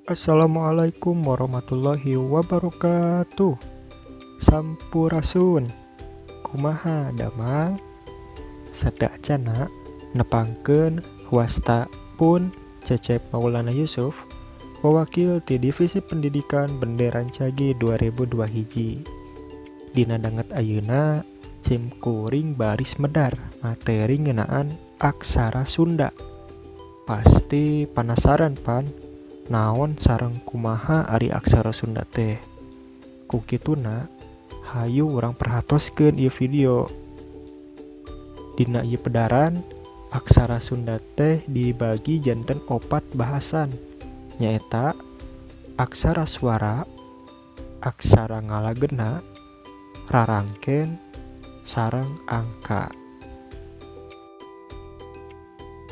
Assalamualaikum warahmatullahi wabarakatuh. Sampurasun. Kumaha damang? Sateacana nepangkeun wasta pun Cecep Maulana Yusuf, pewakil ti Divisi Pendidikan Benderan Cagi 2002 hiji. Dina danget ayeuna cimkuring baris medar materi ngeunaan aksara Sunda. Pasti penasaran pan, naon sareng kumaha ari aksara Sunda teh. Kukituna hayu urang perhatoskeun ieu video. Dina ieu pedaran aksara Sunda teh dibagi janten 4 bahasan, nyaeta aksara swara, aksara ngalagena, rarangken, sareng angka.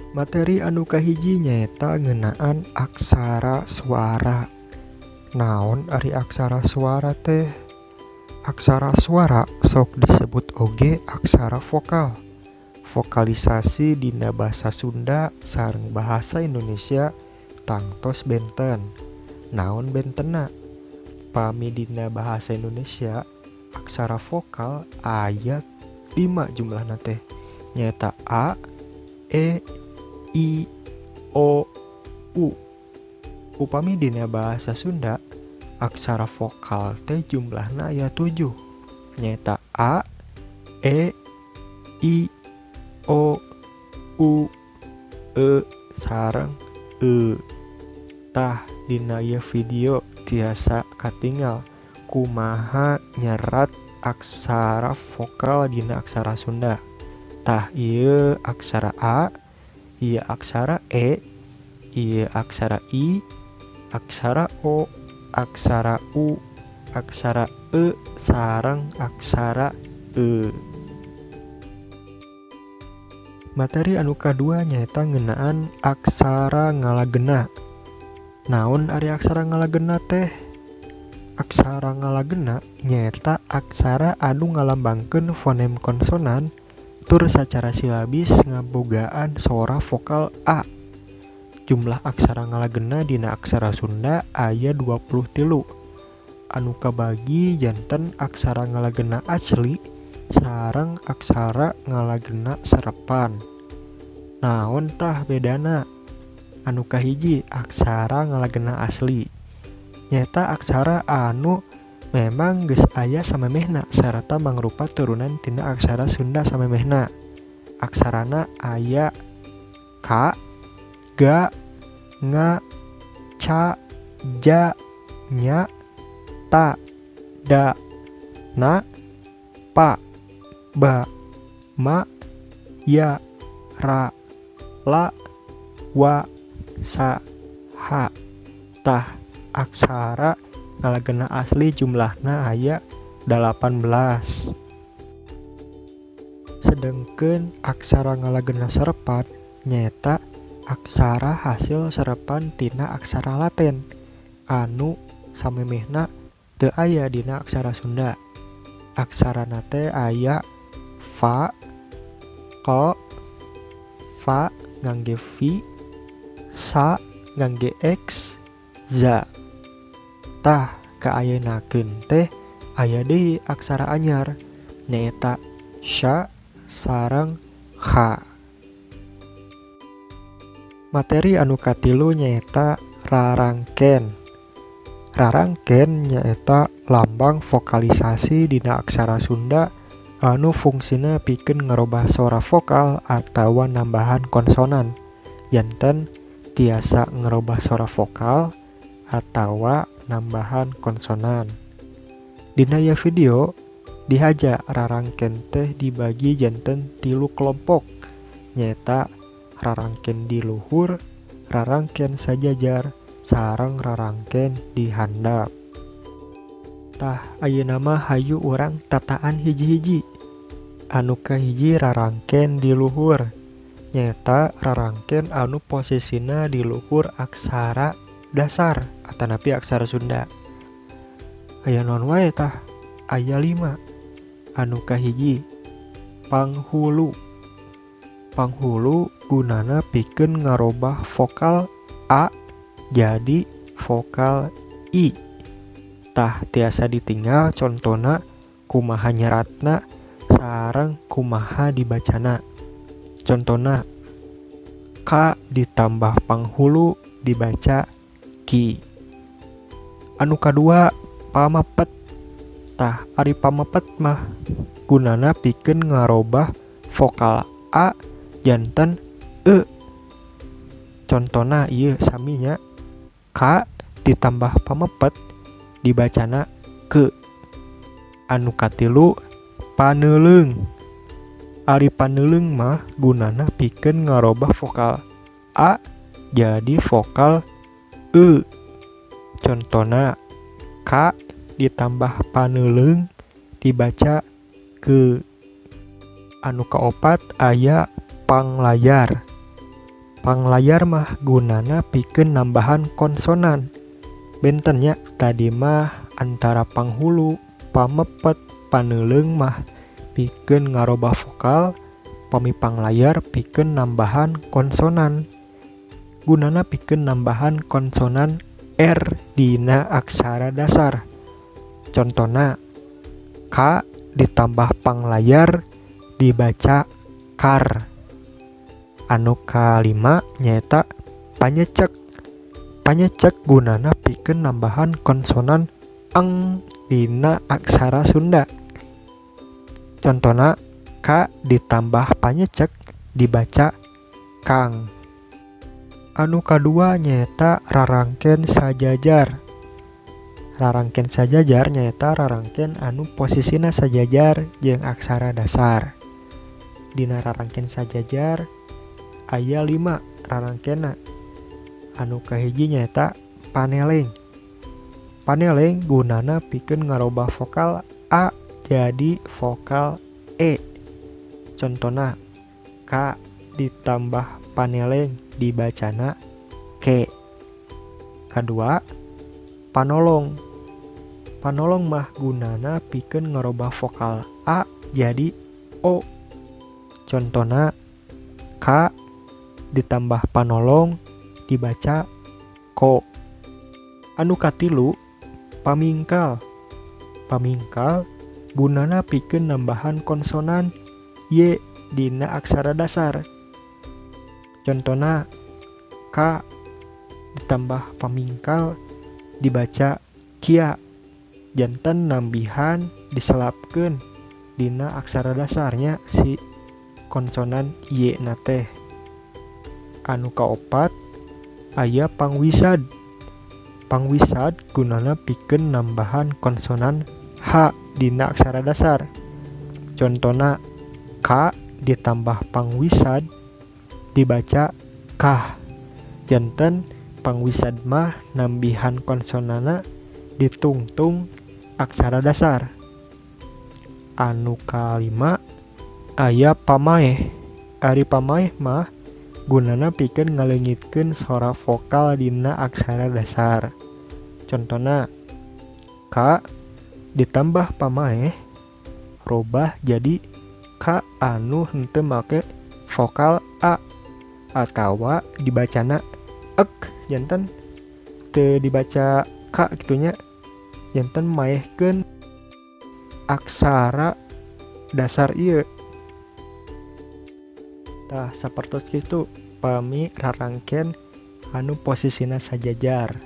Materi anu kahiji nyaeta ngeunaan aksara swara. Naon ari aksara swara teh? Aksara swara sok disebut oge aksara vokal. Vokalisasi dina basa Sunda sareng bahasa Indonesia tangtos benten. Naon bentena? Pami dina bahasa Indonesia aksara vokal aya 5 jumlahna teh. Nyaeta A, E, I, O, U. Upami dina bahasa Sunda aksara vokal teh jumlahna aya 7. Nyaeta A, E, I, O, U, E, sareng E. Tah dina ieu video tiasa katinggal kumaha nyerat aksara vokal dina aksara Sunda. Tah ieu aksara A, ieu aksara E, ieu aksara I, aksara O, aksara U, aksara E, sareng aksara E. Materi anu kadua nyaeta ngeunaan aksara ngalagena. Naon ari aksara ngalagena teh? Aksara ngalagena nyaeta aksara anu ngalambangkeun fonem konsonan tur sacara silabis ngabogaan sora vokal A. Jumlah aksara ngalagena dina aksara Sunda aya 23. Anu kabagi janten aksara ngalagena asli sareng aksara ngalagena serepan. Naon tah bedana? Anu kahiji aksara ngalagena asli nyaeta aksara anu memang geus aya samemehna sarta mangrupa turunan tina aksara Sunda samemehna. Aksarana aya Ka, Ga, Nga, Ca, Ja, Nya, Ta, Da, Na, Pa, Ba, Ma, Ya, Ra, La, Wa, Sa, Ha. Tah aksara ngalagena asli jumlahna aya 18. Sedengkeun aksara ngalagena serepan nyaeta aksara hasil serepan tina aksara Laten anu samemehna teu aya dina aksara Sunda. Aksarana teh aya Fa, Ko, Fa ngangge Vi, Sa ngangge X, Za. Tah kaayenakeun teh aya deui aksara anyar nyaeta Sya sareng Ha. Materi anu katilu nyaeta rarangken. Rarangken nyaeta lambang vokalisasi dina aksara Sunda anu fungsina pikeun ngarobah sora vokal atawa nambahan konsonan. Janten tiasa ngarobah sora vokal atawa nambahan konsonan. Dina ieu video dihaja rarangken teh dibagi janten 3 kelompok nyaeta rarangken di luhur, rarangken sajajar, sareng rarangken di handap. Tah ayeuna mah hayu urang tataan hiji-hiji. Anu kahiji rarangken di luhur nyaeta rarangken anu posisina di luhur aksara dasar atanapi aksara Sunda. Aya naon wae tah? Aya 5. Anu kahiji panghulu. Panghulu gunana pikeun ngarobah vokal A jadi vokal I. Tah tiasa ditinggal contona kumaha nyeratna sareng kumaha dibacana. Contona K ditambah panghulu dibaca Ki. Anu kadua pamepet. Tah ari pamepet mah gunana pikeun ngarobah vokal A janten E. Contona ieu saminya K ditambah pamepet dibacana Ke. Anu katilu paneuleung. Ari paneuleung mah gunana pikeun ngarobah vokal A jadi vokal E. Contona K ditambah paneuleung dibaca Ke. Anu kaopat aya panglayar. Panglayar mah gunana pikeun nambahan konsonan. Bentennya tadi mah antara panghulu, pamepet, paneuleung mah pikeun ngarobah vokal, pami panglayar pikeun nambahan konsonan. Gunana pikeun nambahan konsonan R dina aksara dasar. Contona K ditambah panglayar dibaca kar. Anu kalima nyaeta panyecek. Panyecek gunana pikeun nambahan konsonan eng dina aksara Sunda. Contona K ditambah panyecek dibaca kang. Anu kadua nyaeta rarangken sajajar. Rarangken sajajar nyaeta rarangken anu posisina sajajar jeung aksara dasar. Dina rarangken sajajar aya 5 rarangkenna. Anu kahiji nyaeta paneleng. Paneleng gunana pikeun ngarobah vokal A jadi vokal E. Contona K ditambah paneleng dibacana Ke. Kadua panolong. Panolong mah gunana pikeun ngarobah vokal A jadi O. Contona K ditambah panolong dibaca Ko. Anu katilu pamingkal. Pamingkal gunana pikeun nambahan konsonan Y dina aksara dasar. Contona K ditambah pamingkal dibaca Kia. Janten nambihan diselapkeun dina aksara dasarnya si konsonan Y na teh. Anu kaopat aya pangwisad. Pangwisad gunana pikeun nambahan konsonan H dina aksara dasar. Contona K ditambah pangwisad dibaca Kah. Janten pangwisad mah nambihan konsonana ditungtung aksara dasar. Anu kalima aya pamaeh. Ari pamaeh mah gunana pikeun ngaleungitkeun sora vokal dina aksara dasar. Contona K ditambah pamaeh robah jadi K anu henteu make vokal A atawa dibacana ek. Janten teu dibaca K gitunya, janten maehkeun aksara dasar ieu. Tah sapertos kitu pami rarangken anu posisina sajajar.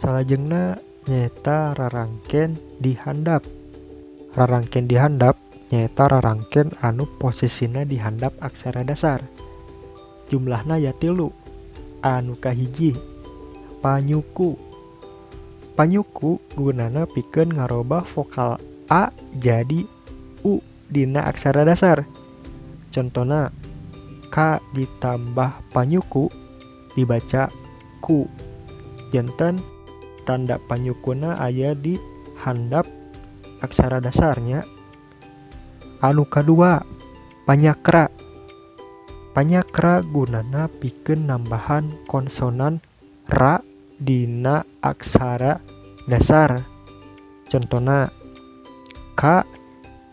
Salajengna nyaeta rarangken dihandap. Rarangken dihandap nyaeta rarangken anu posisina dihandap aksara dasar. Jumlahna aya 3. Anu kahiji panyuku. Panyuku gunana pikeun ngarobah vokal A jadi U dina aksara dasar. Contona K ditambah panyuku dibaca Ku. Janten tanda panyukuna aya di handap aksara dasarnya. Anu kadua panyakra. Panyakra gunana pikeun nambahan konsonan Ra dina aksara dasar. Contona K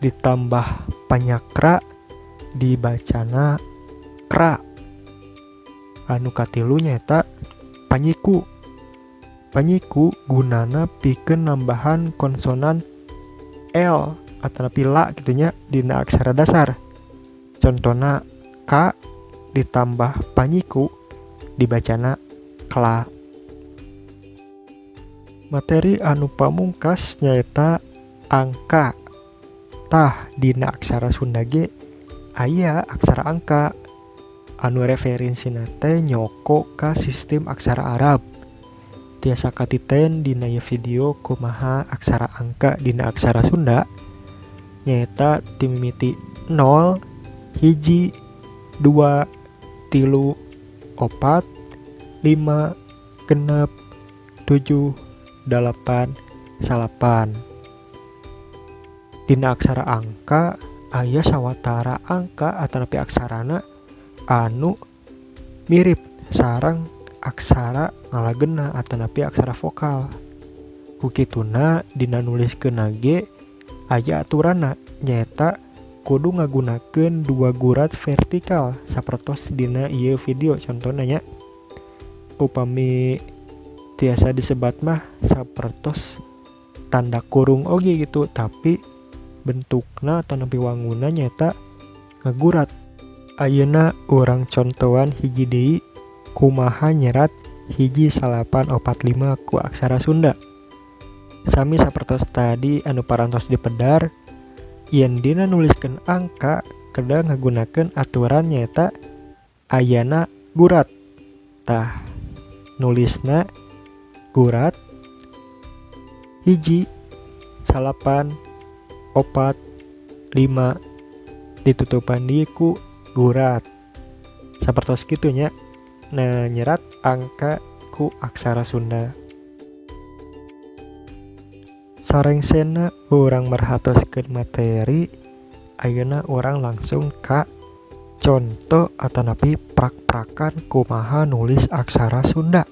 ditambah panyakra dibacana Kra. Anu katilu nyaeta panyiku. Panyiku gunana pikeun nambahan konsonan L atau la gitunya dina aksara dasar. Contohna K ditambah panyiku dibacana kla. Materi anu pamungkas nyaeta angka. Tah dina aksara Sunda ge aya aksara angka anu referensina teh nyoko ka sistem aksara Arab. Tiasa katiten dina ieu video kumaha aksara angka dina aksara Sunda nyaeta timimiti 0, 1, 2, 3, 4, 5, 6, 7, 8, 9. Dina aksara angka aya sawatara angka atanapi aksarana anu mirip sareng aksara ngalagenna atanapi aksara vokal. Kukituna dina nuliskeunna ge aya aturanna nyaeta kudu ngagunakeun 2 gurat vertikal sapertos dina ieu video contohna nya. Upami tiasa disebat mah sapertos tanda kurung oge gitu, tapi bentukna atanapi wanguna nyaeta ngagurat. Ayeuna urang contohan hiji deui kumaha nyerat 1845 ku aksara Sunda. Sami sapertos tadi anu parantos dipedar, yen dina nuliskeun angka kedah ngagunakeun aturan nyaeta ayana gurat. Tah nulisna gurat 1, 8, 4, 5 ditutupan di ku gurat. Sapertos kitu nya. Nah, nyerat angka ku aksara Sunda. Sarengsena urang merhatoskeun materi, ayeuna urang langsung ka contoh atanapi prak-prakan kumaha nulis aksara Sunda.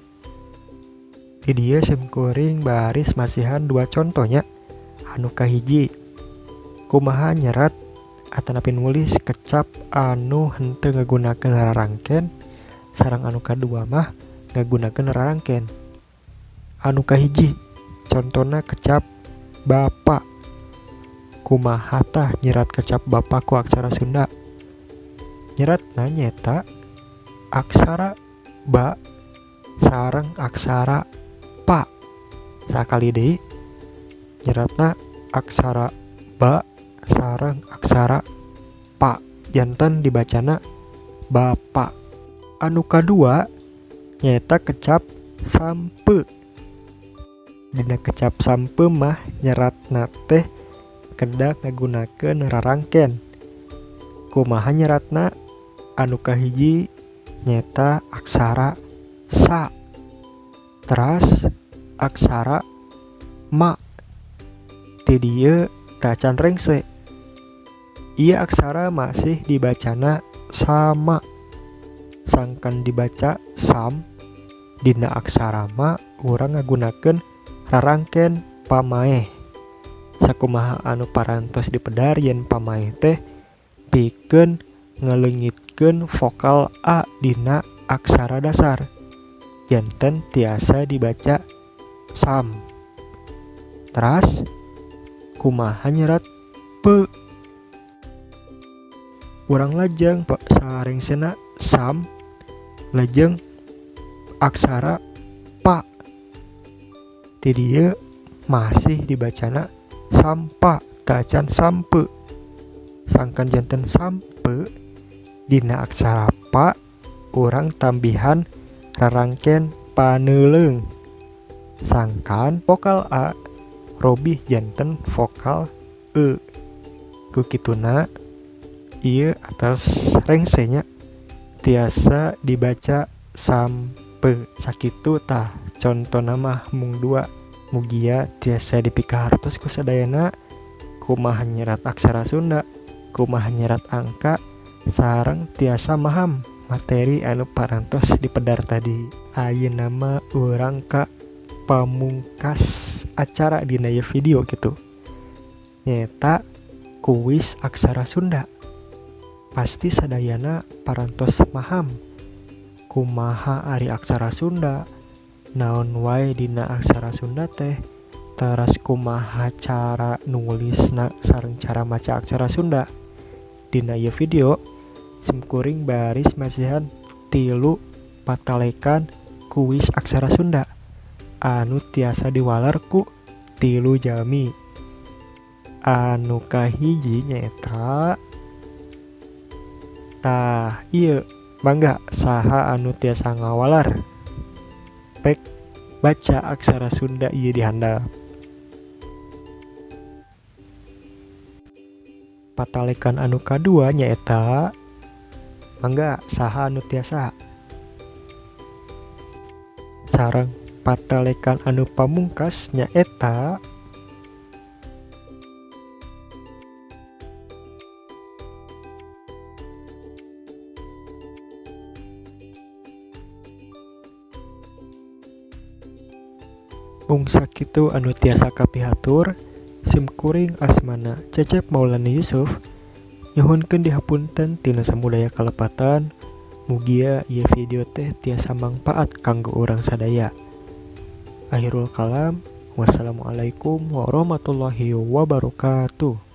Di dieu simkuring baris masihan 2 contohnya. Anu kahiji kumaha nyerat atanapi nulis kecap anu henteu ngagunakeun rarangken, sareng anu kadua mah ngagunakeun rarangken. Anu kahiji contona kecap Bapa. Kumaha tah nyerat kecap Bapa ku aksara Sunda? Nyeratna nyeta aksara ba sareng aksara pa. Sakali deui nyeratna aksara ba sareng aksara pa, janten dibacana Bapa. Anu kadua nyaeta kecap sampe. Dina kecap sampe mah nyeratna teh kedah ngagunakeun rarangken. Kumaha nyeratna? Anu kahiji nyaeta aksara sa. Teras aksara ma. Ti dieu teu can rengse. Ieu aksara masih dibacana sama. Sangkan dibaca sam, dina aksara ma urang ngagunakeun rarangken pamaeh. Sakumaha anu parantos dipedar yen pamaeh teh pikeun ngaleungitkeun vokal a dina aksara dasar. Janten tiasa dibaca sam. Teras kumaha nyerat pe. Urang lajeng sarengsena sam lajeng aksara pa. Ti dieu masih dibacana sampa, teu can sampe. Sangkan janten sampe dina aksara pa urang tambihan rarangken paneuleung. Sangkan vokal a robih janten vokal e. Kukituna ieu atas rengsenya tiasa dibaca sampe. Sakitu tah contona mah mung 2. Mugia tiasa dipikahartos ku sadayana kumaha nyerat aksara Sunda, kumaha nyerat angka, sareng tiasa maham materi anu parantos dipedar tadi. Ayeuna mah urang ka pamungkas acara dina ieu video gitu. Nyata kuis aksara Sunda. Pasti sadayana parantos maham kumaha ari aksara Sunda, naon wae dina aksara Sunda teh, teras kumaha cara nulisna sareng cara maca aksara Sunda. Dina ieu video simkuring baris masihan 3 patalekan kuis aksara Sunda anu tiasa diwalar ku 3 jalmi. Anu kahiji nyaeta ieu mangga saha anu tiasa ngawalar pek baca aksara Sunda ieu di handap. Patalekan anu kadua nyaeta mangga saha anu tiasa. Sareng patalekan anu pamungkas nyaeta mung sakitu anu tiasa kapihatur. Simkuring asmana Cecep Maulana Yusuf nyuhunkeun dihapunten tina samudaya kalepatan. Mugia ieu video teh tiasa mangpaat kanggo urang sadaya. Akhirul kalam, wassalamualaikum warahmatullahi wabarakatuh.